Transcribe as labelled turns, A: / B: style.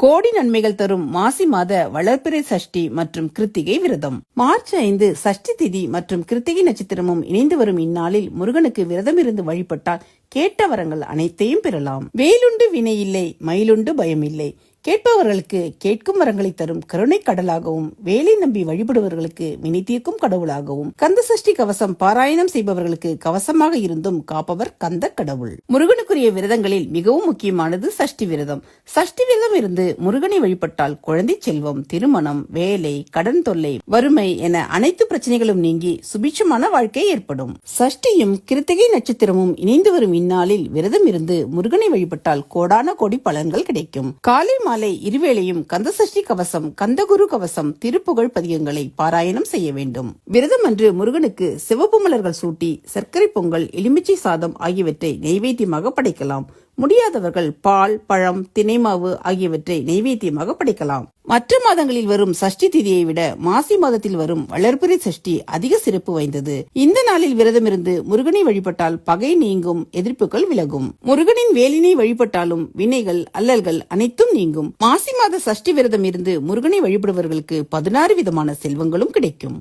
A: கோடி நன்மைகள் தரும் மாசி மாத வளர்பிறை சஷ்டி மற்றும் கிருத்திகை விரதம். மார்ச் 5 சஷ்டி திதி மற்றும் கிருத்திகை நட்சத்திரமும் இணைந்து வரும் இந்நாளில் முருகனுக்கு விரதம் இருந்து வழிபட்டால் கேட்ட வரங்கள் அனைத்தையும் பெறலாம். வேலுண்டு வினை இல்லை, மயிலுண்டு பயம் இல்லை. கேட்பவர்களுக்கு கேட்கும் வரங்களை தரும் கருணை கடலாகவும், வேலை நம்பி வழிபடுபவர்களுக்கு வினை தீர்க்கும் கடவுளாகவும், கந்த சஷ்டி கவசம் பாராயணம் செய்பவர்களுக்கு கவசமாக இருந்தும் காப்பவர் கந்த கடவுள். முருகனுக்குரிய விரதங்களில் மிகவும் முக்கியமானது சஷ்டி விரதம். சஷ்டி விரதம் இருந்து முருகனை வழிபட்டால் குழந்தை செல்வம், திருமணம், வேலை, கடன் தொல்லை, வறுமை என அனைத்து பிரச்சனைகளும் நீங்கி சுபிட்சமான வாழ்க்கை ஏற்படும். சஷ்டியும் கிருத்திகை நட்சத்திரமும் இணைந்து வரும் இந்நாளில் விரதம் இருந்து முருகனை வழிபட்டால் கோடான கோடி பலன்கள் கிடைக்கும். காலை மாலை இருவேளையும் கந்த சஷ்டி கவசம், கந்தகுரு கவசம், திருப்புகழ் பதிகங்களை பாராயணம் செய்ய வேண்டும். விரதம் அன்று முருகனுக்கு சிவப்பு மலர்கள் சூட்டி சர்க்கரை பொங்கல், எலுமிச்சை சாதம் ஆகியவற்றை நெய்வேத்தியமாக படைக்கலாம். முடியாதவர்கள் பால், பழம், தினைமாவு ஆகியவற்றை நெய்வேத்தியமாக படைக்கலாம். மற்ற மாதங்களில் வரும் சஷ்டி திதியை விட மாசி மாதத்தில் வரும் வளர்பிறை சஷ்டி அதிக சிறப்பு வாய்ந்தது. இந்த நாளில் விரதம் இருந்து முருகனை வழிபட்டால் பகை நீங்கும், எதிர்ப்புகள் விலகும். முருகனின் வேலினை வழிபட்டாலும் வினைகள், அல்லல்கள் அனைத்தும் நீங்கும். மாசி மாத சஷ்டி விரதம் இருந்து முருகனை வழிபடுபவர்களுக்கு 16 விதமான செல்வங்களும் கிடைக்கும்.